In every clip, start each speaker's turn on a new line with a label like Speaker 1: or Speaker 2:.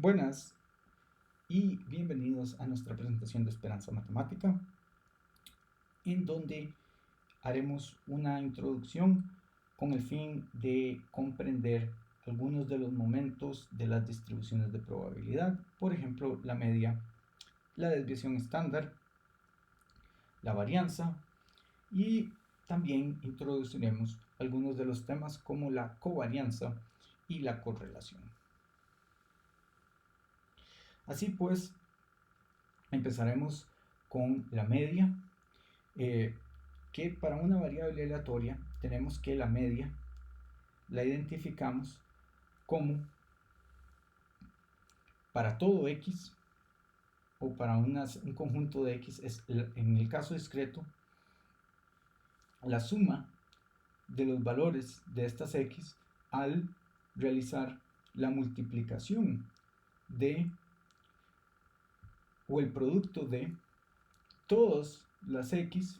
Speaker 1: Buenas y bienvenidos a nuestra presentación de Esperanza Matemática, en donde haremos una introducción con el fin de comprender algunos de los momentos de las distribuciones de probabilidad, por ejemplo, la media, la desviación estándar, la varianza, y también introduciremos algunos de los temas como la covarianza y la correlación. Así pues, empezaremos con la media, que para una variable aleatoria tenemos que la media la identificamos como para todo x o para un conjunto de x, en el caso discreto, la suma de los valores de estas x al realizar la multiplicación de o el producto de todas las x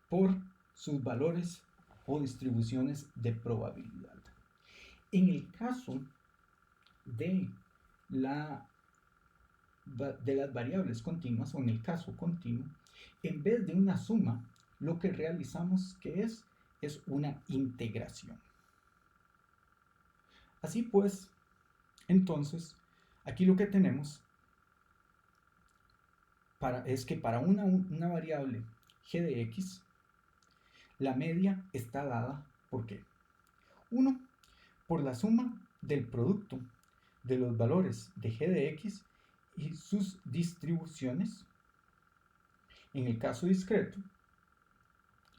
Speaker 1: por sus valores o distribuciones de probabilidad. En el caso de las variables continuas, o en el caso continuo, en vez de una suma, lo que realizamos que es una integración. Así pues, entonces, aquí lo que tenemos es que para una variable g de x, la media está dada ¿por qué? 1, por la suma del producto de los valores de g de x y sus distribuciones, en el caso discreto,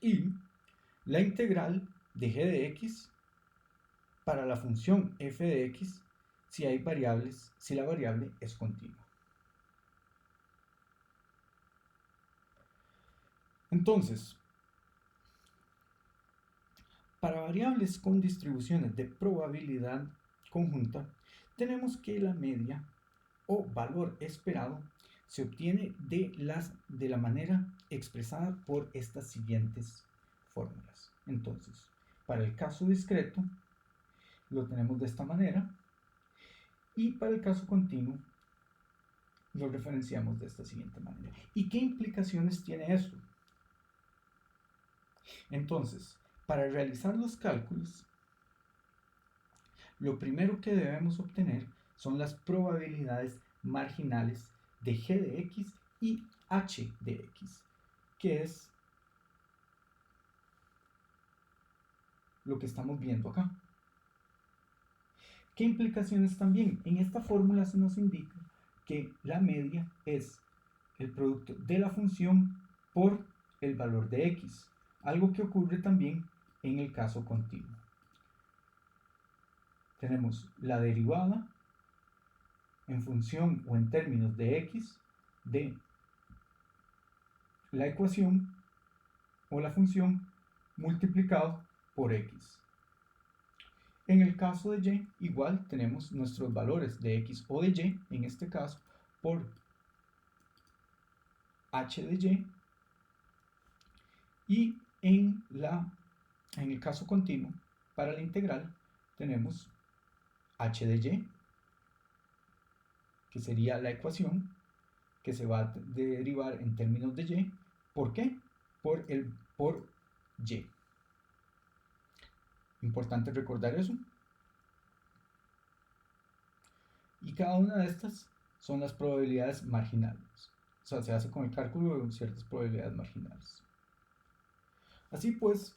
Speaker 1: y la integral de g de x para la función f de x si la variable es continua. Entonces, para variables con distribuciones de probabilidad conjunta, tenemos que la media o valor esperado se obtiene de la manera expresada por estas siguientes fórmulas. Entonces, para el caso discreto, lo tenemos de esta manera, y para el caso continuo, lo referenciamos de esta siguiente manera. ¿Y qué implicaciones tiene esto? Entonces, para realizar los cálculos, lo primero que debemos obtener son las probabilidades marginales de g de x y h de x, que es lo que estamos viendo acá. ¿Qué implicaciones también? En esta fórmula se nos indica que la media es el producto de la función por el valor de x, algo que ocurre también en el caso continuo. Tenemos la derivada en función o en términos de x de la ecuación o la función multiplicado por x. En el caso de y, igual tenemos nuestros valores de x o de y, en este caso, por h de y, y en el caso continuo, para la integral, tenemos h de y, que sería la ecuación que se va a derivar en términos de y. ¿Por qué? Por y. Importante recordar eso. Y cada una de estas son las probabilidades marginales. O sea, se hace con el cálculo de ciertas probabilidades marginales. Así pues,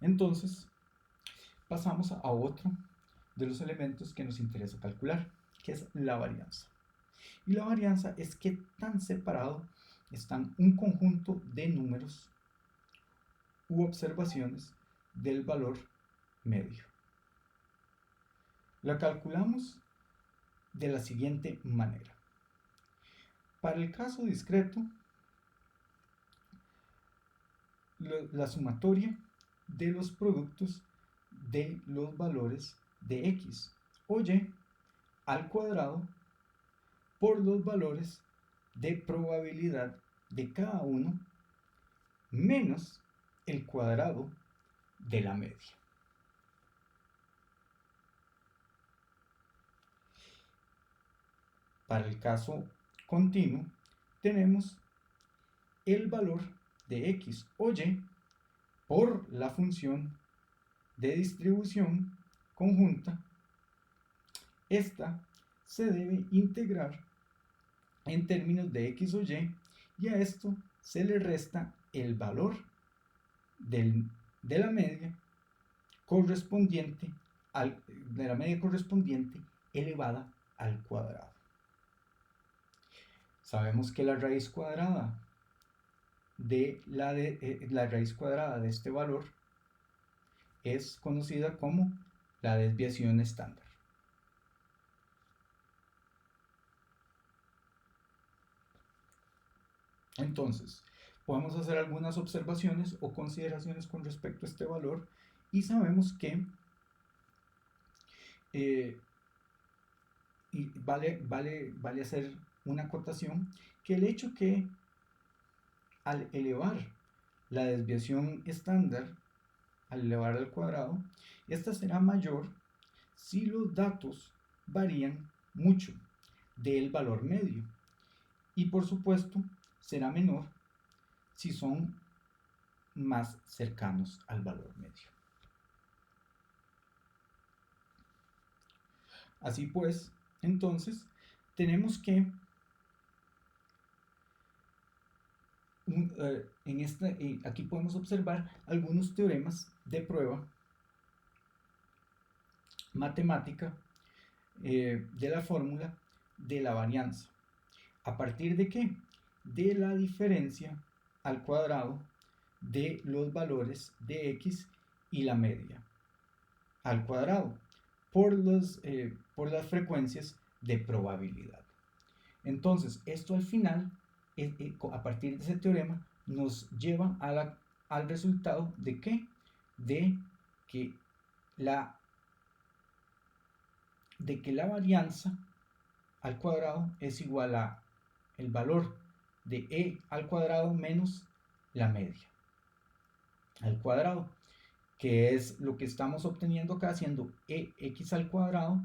Speaker 1: entonces, pasamos a otro de los elementos que nos interesa calcular, que es la varianza. Y la varianza es qué tan separado están un conjunto de números u observaciones del valor medio. La calculamos de la siguiente manera. Para el caso discreto, la sumatoria de los productos de los valores de x o y al cuadrado por los valores de probabilidad de cada uno menos el cuadrado de la media. para el caso continuo, tenemos el valor de x o y por la función de distribución conjunta. Esta se debe integrar en términos de x o y a esto se le resta el valor de la media correspondiente elevada al cuadrado. Sabemos que la raíz cuadrada de la raíz cuadrada de este valor es conocida como la desviación estándar. Entonces, podemos hacer algunas observaciones o consideraciones con respecto a este valor y sabemos que y vale hacer una acotación que el hecho que al elevar la desviación estándar, al elevar al cuadrado, esta será mayor si los datos varían mucho del valor medio y por supuesto será menor si son más cercanos al valor medio. Así pues, entonces tenemos que aquí podemos observar algunos teoremas de prueba matemática de la fórmula de la varianza. ¿A partir de qué? De la diferencia al cuadrado de los valores de x y la media al cuadrado por las frecuencias de probabilidad. Entonces, esto al final, a partir de ese teorema, nos lleva al resultado de ¿qué? De que la varianza al cuadrado es igual a el valor de e al cuadrado menos la media al cuadrado, que es lo que estamos obteniendo acá haciendo ex al cuadrado.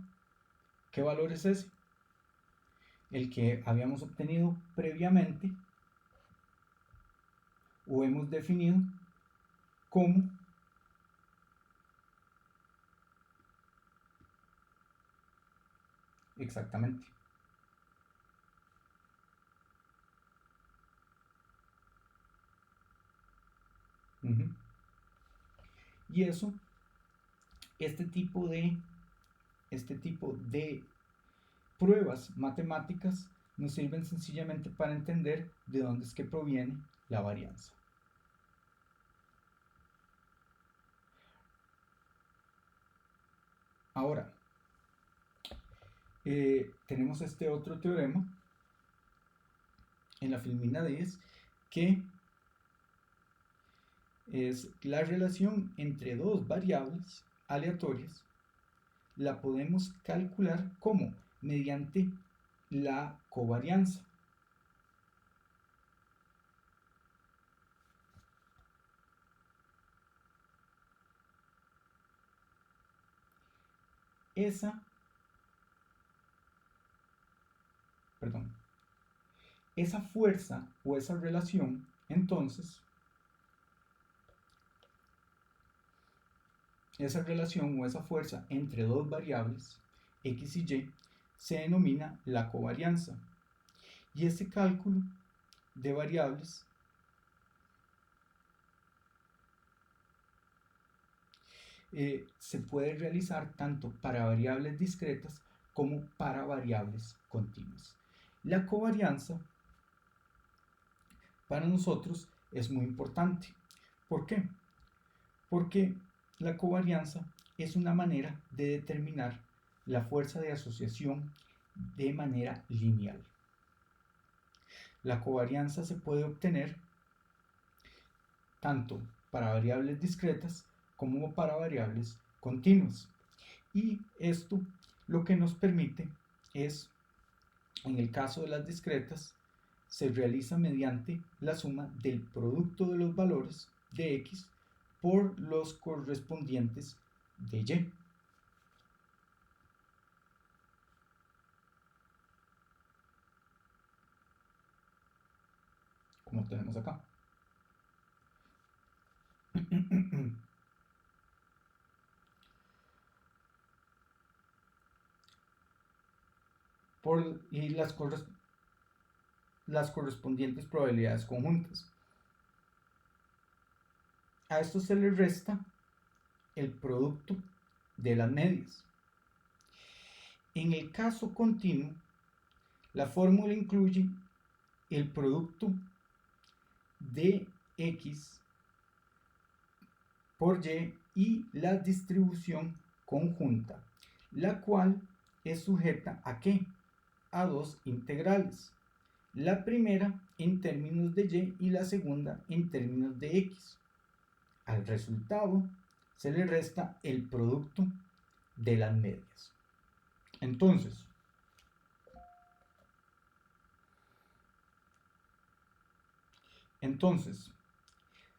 Speaker 1: ¿Qué valor es ese? El que habíamos obtenido previamente o hemos definido como exactamente y eso, este tipo de pruebas matemáticas nos sirven sencillamente para entender de dónde es que proviene la varianza. Ahora, tenemos este otro teorema en la filmina 10 que es la relación entre dos variables aleatorias. La podemos calcular como mediante la covarianza. Esa fuerza o esa relación, entonces, esa relación o esa fuerza entre dos variables, x y y, se denomina la covarianza. Y este cálculo de variables se puede realizar tanto para variables discretas como para variables continuas. La covarianza para nosotros es muy importante. ¿Por qué? Porque la covarianza es una manera de determinar la fuerza de asociación de manera lineal. La covarianza se puede obtener tanto para variables discretas como para variables continuas. Y esto lo que nos permite es, en el caso de las discretas, se realiza mediante la suma del producto de los valores de x por los correspondientes de y. como tenemos acá. Y las correspondientes probabilidades conjuntas. A esto se le resta el producto de las medias. En el caso continuo, la fórmula incluye el producto de x por y la distribución conjunta, la cual es sujeta ¿a qué? A dos integrales. La primera en términos de y la segunda en términos de x. Al resultado se le resta el producto de las medias. Entonces,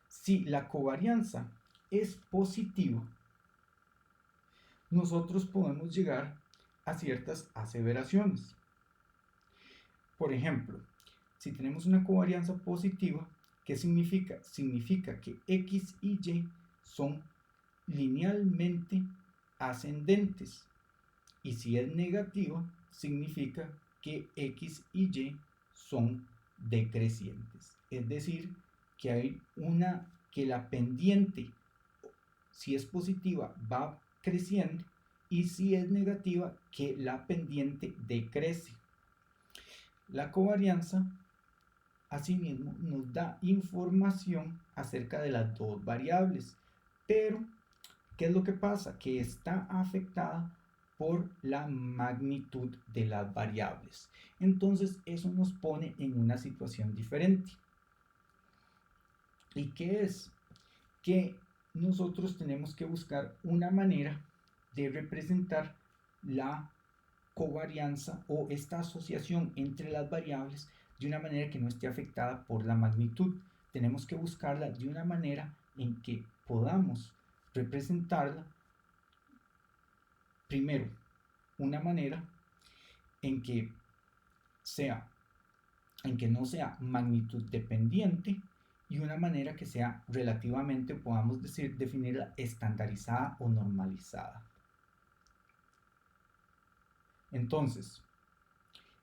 Speaker 1: si la covarianza es positiva, nosotros podemos llegar a ciertas aseveraciones. Por ejemplo, si tenemos una covarianza positiva, ¿qué significa? Significa que x y y son linealmente ascendentes. Y si es negativa, significa que x y y son decrecientes. Es decir, que hay que la pendiente, si es positiva, va creciendo, y si es negativa, que la pendiente decrece. La covarianza, asimismo, nos da información acerca de las dos variables, pero ¿qué es lo que pasa? Que está afectada por la magnitud de las variables. Entonces, eso nos pone en una situación diferente. ¿Y qué es? Que nosotros tenemos que buscar una manera de representar la covarianza o esta asociación entre las variables de una manera que no esté afectada por la magnitud. Tenemos que buscarla de una manera en que podamos representarla, primero, una manera en que no sea magnitud dependiente, y una manera que sea relativamente, podamos definirla estandarizada o normalizada. Entonces,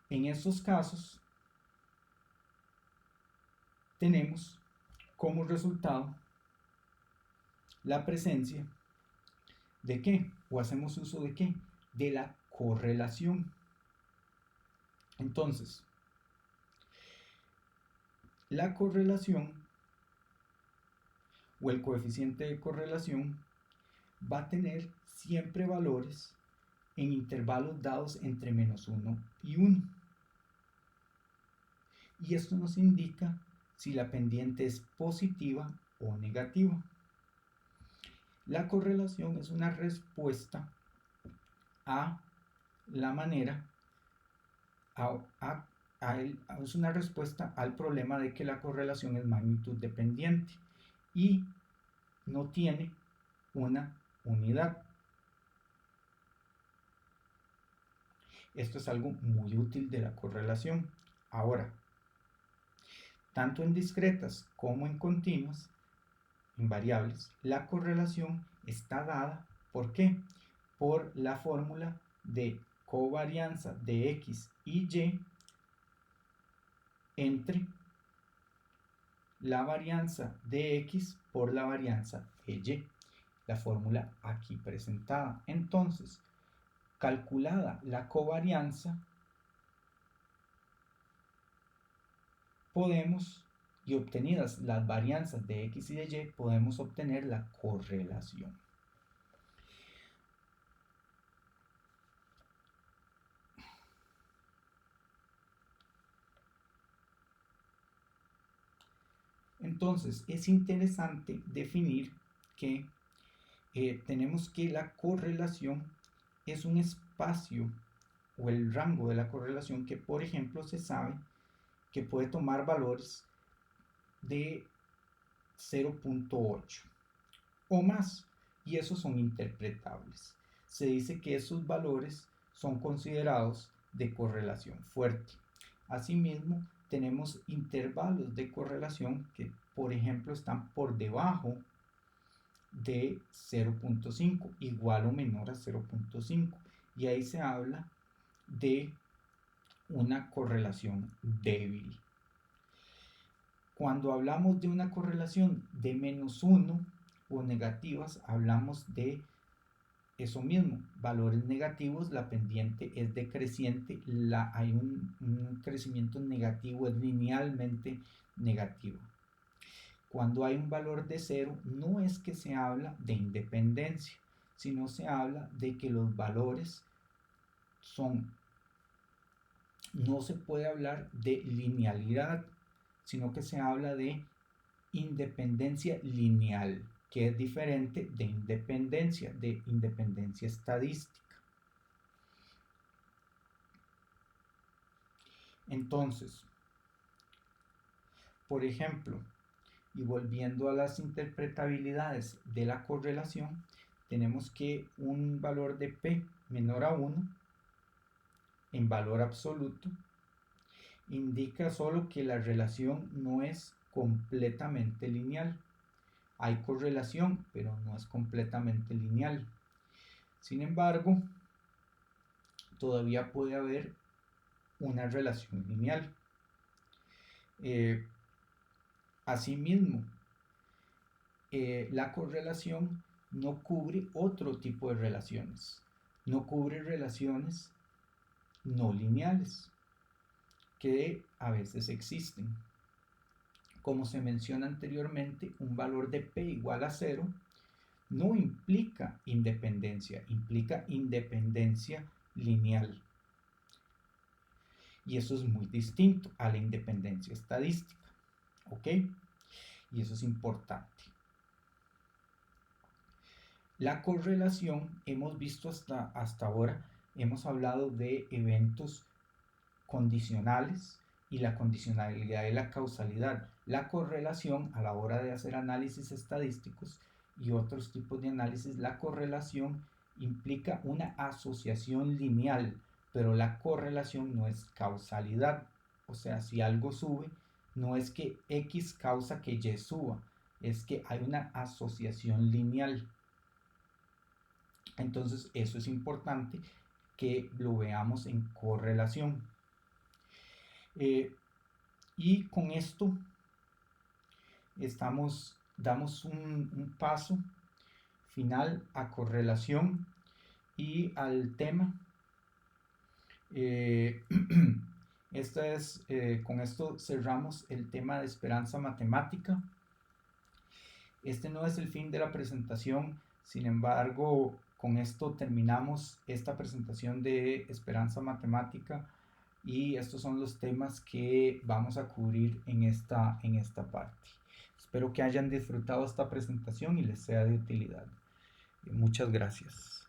Speaker 1: en estos casos, tenemos como resultado la presencia de ¿qué? ¿O hacemos uso de qué? De la correlación. Entonces, la correlación o el coeficiente de correlación va a tener siempre valores en intervalos dados entre -1 y 1. Y esto nos indica si la pendiente es positiva o negativa. La correlación es una respuesta a la manera, es una respuesta al problema de que la correlación es magnitud dependiente y no tiene una unidad. Esto es algo muy útil de la correlación. Ahora, tanto en discretas como en continuas, en variables, la correlación está dada, ¿por qué? Por la fórmula de covarianza de x y y entre la varianza de x por la varianza de y, la fórmula aquí presentada. Entonces, calculada la covarianza, y obtenidas las varianzas de x y de y, podemos obtener la correlación. Entonces, es interesante definir que tenemos que la correlación es un espacio, o el rango de la correlación, que por ejemplo se sabe que puede tomar valores de 0.8 o más, y esos son interpretables. Se dice que esos valores son considerados de correlación fuerte. Asimismo, tenemos intervalos de correlación que, por ejemplo, están por debajo de 0.5, igual o menor a 0.5, y ahí se habla de una correlación débil. Cuando hablamos de una correlación de -1 o negativas, hablamos de eso mismo, valores negativos, la pendiente es decreciente, hay un crecimiento negativo, es linealmente negativo. Cuando hay un valor de 0, no es que se habla de independencia, sino se habla de que los valores no se puede hablar de linealidad, sino que se habla de independencia lineal, que es diferente de independencia estadística. Entonces, por ejemplo, y volviendo a las interpretabilidades de la correlación, tenemos que un valor de P menor a 1 en valor absoluto indica solo que la relación no es completamente lineal. Hay correlación, pero no es completamente lineal. Sin embargo, todavía puede haber una relación lineal. Asimismo, la correlación no cubre otro tipo de relaciones. No cubre relaciones no lineales, que a veces existen. Como se menciona anteriormente, un valor de P igual a 0 no implica independencia, implica independencia lineal. Y eso es muy distinto a la independencia estadística. ¿Ok? Y eso es importante. La correlación, hemos visto hasta ahora, hemos hablado de eventos condicionales y la condicionalidad y la causalidad. La correlación, a la hora de hacer análisis estadísticos y otros tipos de análisis, la correlación implica una asociación lineal, pero la correlación no es causalidad. O sea, si algo sube, no es que X causa que Y suba, es que hay una asociación lineal. Entonces, eso es importante que lo veamos en correlación. Y con esto damos un paso final a correlación y al tema. Con esto cerramos el tema de esperanza matemática. Este no es el fin de la presentación, sin embargo, con esto terminamos esta presentación de esperanza matemática y estos son los temas que vamos a cubrir en esta parte. Espero que hayan disfrutado esta presentación y les sea de utilidad. Muchas gracias.